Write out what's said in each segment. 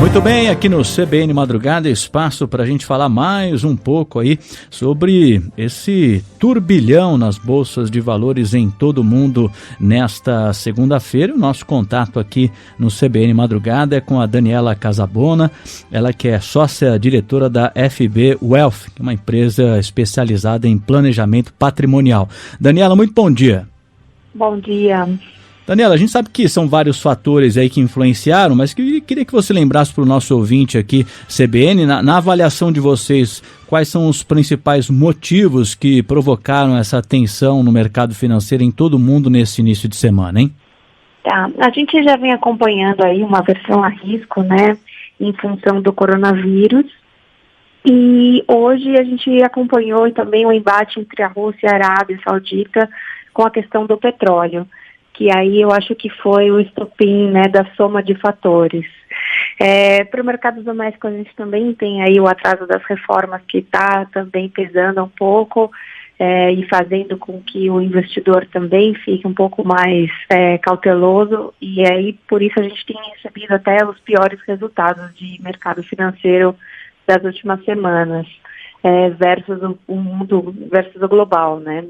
Muito bem, aqui no CBN Madrugada, espaço para a gente falar mais um pouco aí sobre esse turbilhão nas bolsas de valores em todo o mundo nesta segunda-feira. O nosso contato aqui no CBN Madrugada é com a Daniela Casabona, ela que é sócia-diretora da FB Wealth, uma empresa especializada em planejamento patrimonial. Daniela, muito bom dia. Bom dia. Daniela, a gente sabe que são vários fatores aí que influenciaram, mas queria que você lembrasse para o nosso ouvinte aqui, CBN, na avaliação de vocês, quais são os principais motivos que provocaram essa tensão no mercado financeiro em todo o mundo nesse início de semana, hein? Tá, a gente já vem acompanhando aí uma aversão a risco, né, em função do coronavírus, e hoje a gente acompanhou também o embate entre a Rússia e a Arábia Saudita com a questão do petróleo, que aí eu acho que foi o estopim, né, da soma de fatores. Para o mercado doméstico a gente também tem aí o atraso das reformas que está também pesando um pouco e fazendo com que o investidor também fique um pouco mais cauteloso, e aí por isso a gente tem recebido até os piores resultados de mercado financeiro das últimas semanas, versus o mundo, versus o global, né?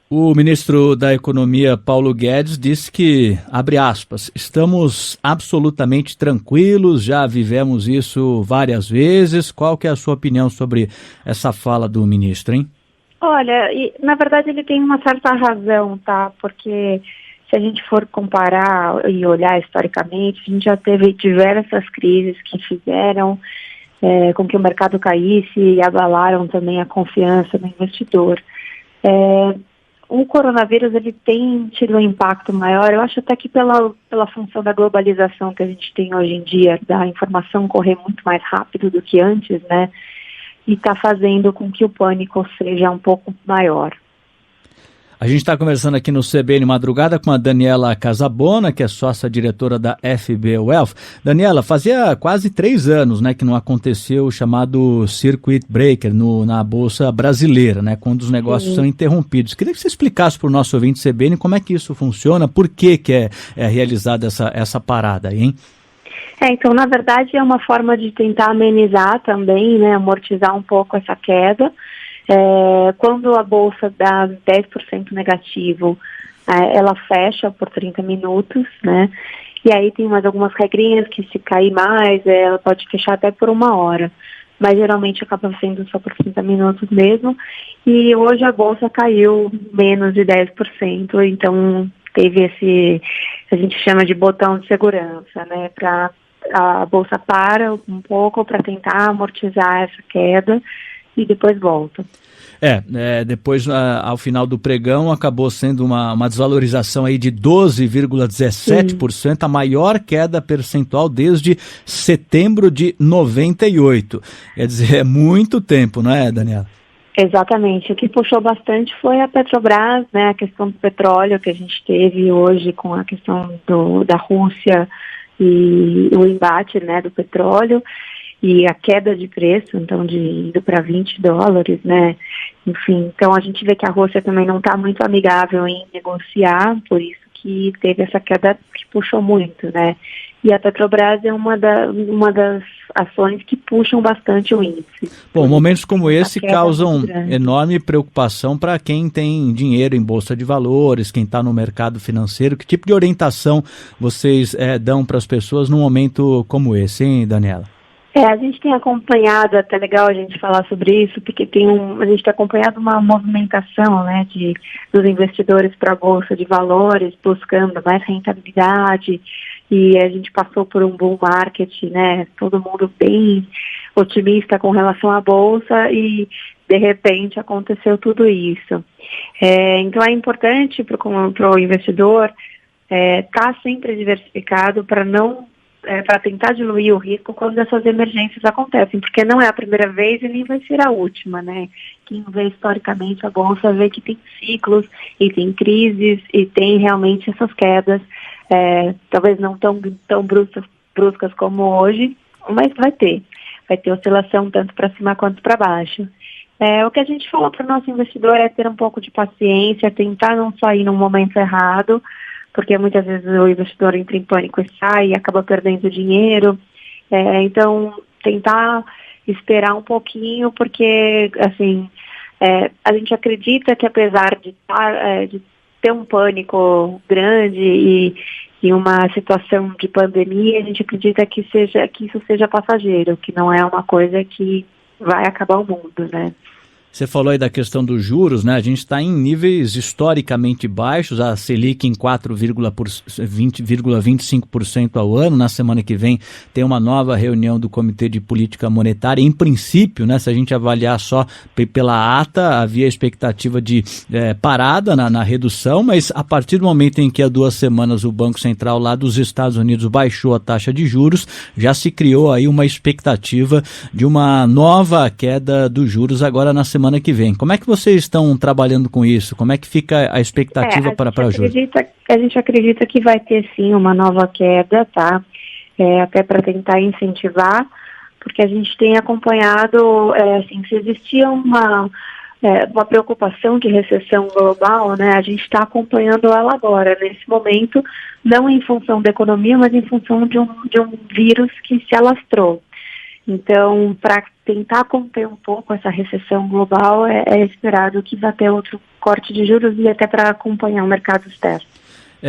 O ministro da Economia, Paulo Guedes, disse que, abre aspas, estamos absolutamente tranquilos, já vivemos isso várias vezes. Qual que é a sua opinião sobre essa fala do ministro, hein? Olha, na verdade ele tem uma certa razão, tá? Porque se a gente for comparar e olhar historicamente, a gente já teve diversas crises que fizeram com que o mercado caísse e abalaram também a confiança do investidor. O coronavírus ele tem tido um impacto maior, eu acho até que pela função da globalização que a gente tem hoje em dia, da informação correr muito mais rápido do que antes, né? E está fazendo com que o pânico seja um pouco maior. A gente está conversando aqui no CBN Madrugada com a Daniela Casabona, que é sócia-diretora da FB Wealth. Daniela, fazia quase 3 anos, né, que não aconteceu o chamado Circuit Breaker na Bolsa Brasileira, né, quando os negócios são interrompidos. Queria que você explicasse para o nosso ouvinte CBN como é que isso funciona, por que é realizada essa parada aí, hein? Então, na verdade, é uma forma de tentar amenizar também, né, amortizar um pouco essa queda. Quando a bolsa dá 10% negativo, ela fecha por 30 minutos, né? E aí tem mais algumas regrinhas que se cair mais, ela pode fechar até por 1 hora. Mas geralmente acaba sendo só por 30 minutos mesmo. E hoje a bolsa caiu menos de 10%, então teve a gente chama de botão de segurança, né? A bolsa para um pouco para tentar amortizar essa queda e depois volta. Depois, ao final do pregão, acabou sendo uma desvalorização aí de 12,17%, a maior queda percentual desde setembro de 98. Quer dizer, é muito tempo, não é, Daniela? Exatamente. O que puxou bastante foi a Petrobras, né, a questão do petróleo que a gente teve hoje com a questão da Rússia e o embate, né, do petróleo. E a queda de preço, então, indo para $20, né? Enfim, então a gente vê que a Rússia também não está muito amigável em negociar, por isso que teve essa queda que puxou muito, né? E a Petrobras é uma das ações que puxam bastante o índice. Bom, momentos como esse causam enorme preocupação para quem tem dinheiro em bolsa de valores, quem está no mercado financeiro. Que tipo de orientação vocês dão para as pessoas num momento como esse, hein, Daniela? A gente tem acompanhado, é até legal a gente falar sobre isso, porque a gente tem acompanhado uma movimentação, né, dos investidores para a Bolsa de Valores, buscando mais rentabilidade, e a gente passou por um bull market, né, todo mundo bem otimista com relação à Bolsa, e de repente aconteceu tudo isso. Então é importante para o investidor estar sempre diversificado para para tentar diluir o risco quando essas emergências acontecem, porque não é a primeira vez e nem vai ser a última, né? Quem vê historicamente a Bolsa vê que tem ciclos e tem crises e tem realmente essas quedas, talvez não tão bruscas como hoje, mas vai ter oscilação tanto para cima quanto para baixo. O que a gente fala para o nosso investidor é ter um pouco de paciência, tentar não sair num momento errado, porque muitas vezes o investidor entra em pânico e sai e acaba perdendo dinheiro. Então, tentar esperar um pouquinho, porque, assim, a gente acredita que apesar de ter um pânico grande e uma situação de pandemia, a gente acredita que isso seja passageiro, que não é uma coisa que vai acabar o mundo, né? Você falou aí da questão dos juros, né? A gente está em níveis historicamente baixos, a Selic em 4,25% ao ano. Na semana que vem tem uma nova reunião do Comitê de Política Monetária. Em princípio, né, se a gente avaliar só pela ata, havia expectativa de parada na redução, mas a partir do momento em que há 2 semanas o Banco Central lá dos Estados Unidos baixou a taxa de juros, já se criou aí uma expectativa de uma nova queda dos juros agora na semana que vem. Como é que vocês estão trabalhando com isso? Como é que fica a expectativa para juros? A gente acredita que vai ter sim uma nova queda, tá? Até para tentar incentivar, porque a gente tem acompanhado, assim, se existia uma preocupação de recessão global, né? A gente está acompanhando ela agora, nesse momento, não em função da economia, mas em função de um vírus que se alastrou. Então, para tentar conter um pouco essa recessão global, é esperado que vá ter outro corte de juros e até para acompanhar o mercado externo.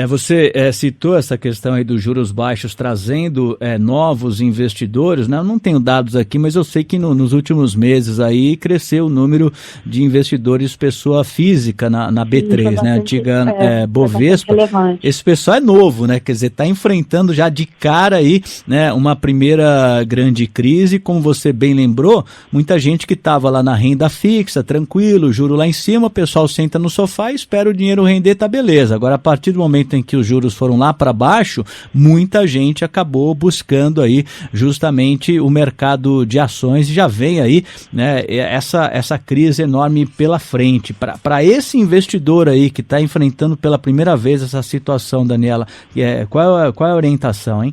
Você citou essa questão aí dos juros baixos trazendo novos investidores, né? Eu não tenho dados aqui, mas eu sei que nos últimos meses aí cresceu o número de investidores pessoa física na B3, Sim, né? Antiga Bovespa. Esse pessoal é novo, né? Quer dizer, está enfrentando já de cara aí, né, uma primeira grande crise, como você bem lembrou, muita gente que estava lá na renda fixa, tranquilo, juro lá em cima, o pessoal senta no sofá e espera o dinheiro render, tá beleza. Agora, a partir do momento em que os juros foram lá para baixo, muita gente acabou buscando aí justamente o mercado de ações e já vem aí, né, essa crise enorme pela frente. Para esse investidor aí que está enfrentando pela primeira vez essa situação, Daniela, qual é a orientação, hein?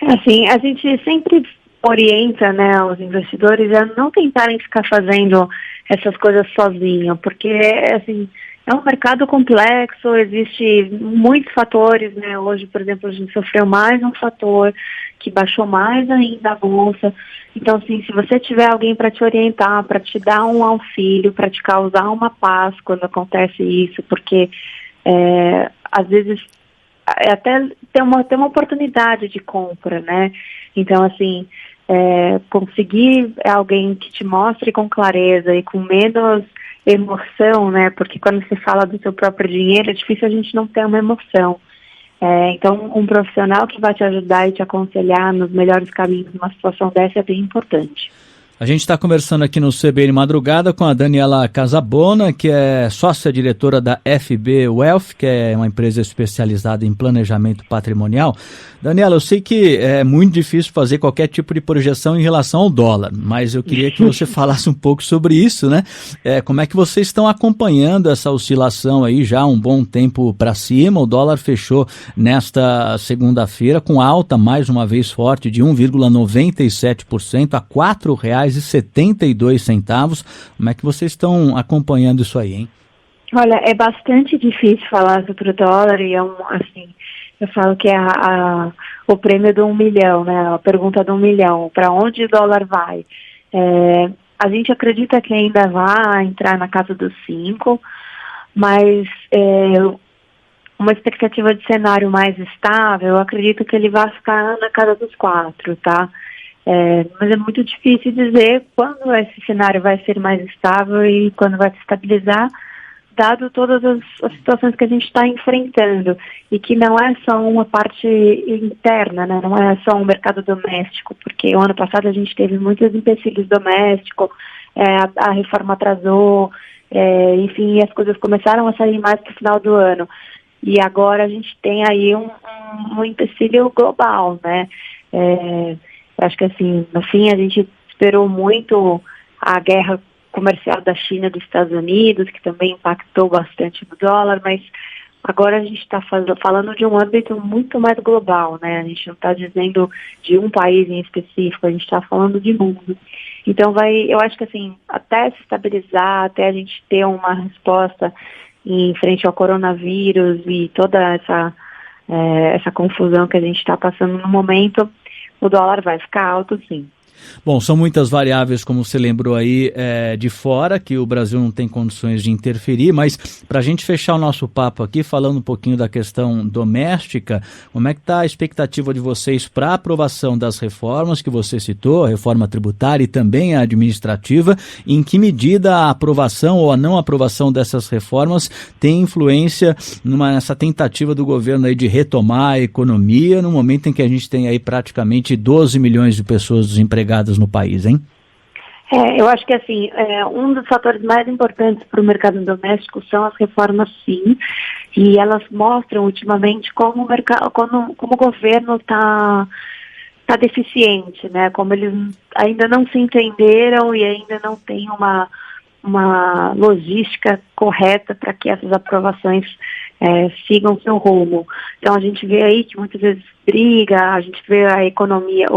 Assim, a gente sempre orienta, né, os investidores a não tentarem ficar fazendo essas coisas sozinhos, porque, assim, é um mercado complexo, existe muitos fatores, né? Hoje, por exemplo, a gente sofreu mais um fator que baixou mais ainda a bolsa. Então, assim, se você tiver alguém para te orientar, para te dar um auxílio, para te causar uma paz quando acontece isso, porque às vezes até tem uma oportunidade de compra, né? Então, assim, conseguir alguém que te mostre com clareza e com menos emoção, né? Porque quando você fala do seu próprio dinheiro, é difícil a gente não ter uma emoção. Então, um profissional que vai te ajudar e te aconselhar nos melhores caminhos numa situação dessa é bem importante. A gente está conversando aqui no CBN Madrugada com a Daniela Casabona, que é sócia-diretora da FB Wealth, que é uma empresa especializada em planejamento patrimonial. Daniela, eu sei que é muito difícil fazer qualquer tipo de projeção em relação ao dólar, mas eu queria que você falasse um pouco sobre isso, né? Como é que vocês estão acompanhando essa oscilação aí já há um bom tempo para cima? O dólar fechou nesta segunda-feira com alta, mais uma vez forte, de 1,97% a R$ 4,72. Como é que vocês estão acompanhando isso aí, hein? Olha, é bastante difícil falar sobre o dólar e assim, eu falo que é o prêmio do 1 milhão, né? A pergunta do 1 milhão, para onde o dólar vai? A gente acredita que ainda vai entrar na casa dos 5, mas uma expectativa de cenário mais estável, eu acredito que ele vai ficar na casa dos 4, tá? Mas é muito difícil dizer quando esse cenário vai ser mais estável e quando vai se estabilizar, dado todas as situações que a gente está enfrentando, e que não é só uma parte interna, né? Não é só um mercado doméstico, porque o ano passado a gente teve muitos empecilhos domésticos, a reforma atrasou, enfim, as coisas começaram a sair mais para o final do ano. E agora a gente tem aí um empecilho global, né? Acho que, assim, no fim a gente esperou muito a guerra comercial da China e dos Estados Unidos, que também impactou bastante no dólar, mas agora a gente está falando de um âmbito muito mais global, né? A gente não está dizendo de um país em específico, a gente está falando de mundo. Então eu acho que, assim, até se estabilizar, até a gente ter uma resposta em frente ao coronavírus e toda essa confusão que a gente está passando no momento, o dólar vai ficar alto, sim. Bom, são muitas variáveis, como você lembrou aí, de fora, que o Brasil não tem condições de interferir, mas para a gente fechar o nosso papo aqui, falando um pouquinho da questão doméstica, como é que está a expectativa de vocês para a aprovação das reformas que você citou, a reforma tributária e também a administrativa, em que medida a aprovação ou a não aprovação dessas reformas tem influência nessa tentativa do governo aí de retomar a economia, no momento em que a gente tem aí praticamente 12 milhões de pessoas desempregadas no país, hein? Eu acho que assim, um dos fatores mais importantes para o mercado doméstico são as reformas, sim, e elas mostram ultimamente como o governo está deficiente, né? Como eles ainda não se entenderam e ainda não tem uma logística correta para que essas aprovações sigam seu rumo. Então a gente vê aí que muitas vezes briga, a gente vê a economia,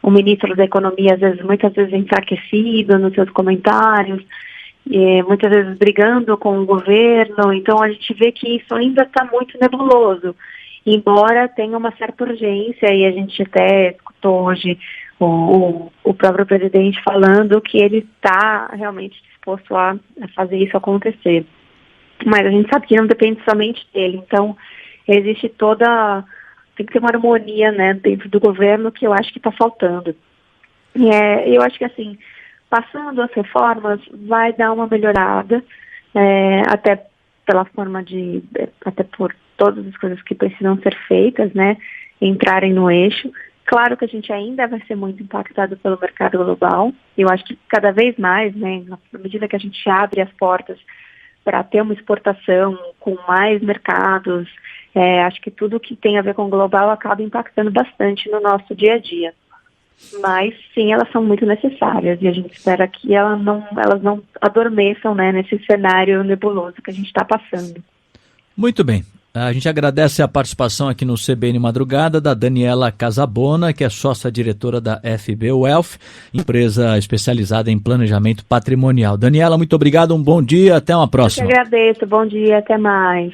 o ministro da Economia, muitas vezes enfraquecido nos seus comentários, muitas vezes brigando com o governo. Então, a gente vê que isso ainda está muito nebuloso, embora tenha uma certa urgência, e a gente até escutou hoje o próprio presidente falando que ele está realmente disposto a fazer isso acontecer. Mas a gente sabe que não depende somente dele, então existe tem que ter uma harmonia, né, dentro do governo, que eu acho que está faltando. Eu acho que, assim, passando as reformas, vai dar uma melhorada, até pela forma até por todas as coisas que precisam ser feitas, né, entrarem no eixo. Claro que a gente ainda vai ser muito impactado pelo mercado global. Eu acho que cada vez mais, né, na medida que a gente abre as portas para ter uma exportação com mais mercados, acho que tudo que tem a ver com o global acaba impactando bastante no nosso dia a dia. Mas, sim, elas são muito necessárias e a gente espera que elas não adormeçam, né, nesse cenário nebuloso que a gente está passando. Muito bem. A gente agradece a participação aqui no CBN Madrugada da Daniela Casabona, que é sócia-diretora da FB Wealth, empresa especializada em planejamento patrimonial. Daniela, muito obrigado, um bom dia, até uma próxima. Eu que agradeço, bom dia, até mais.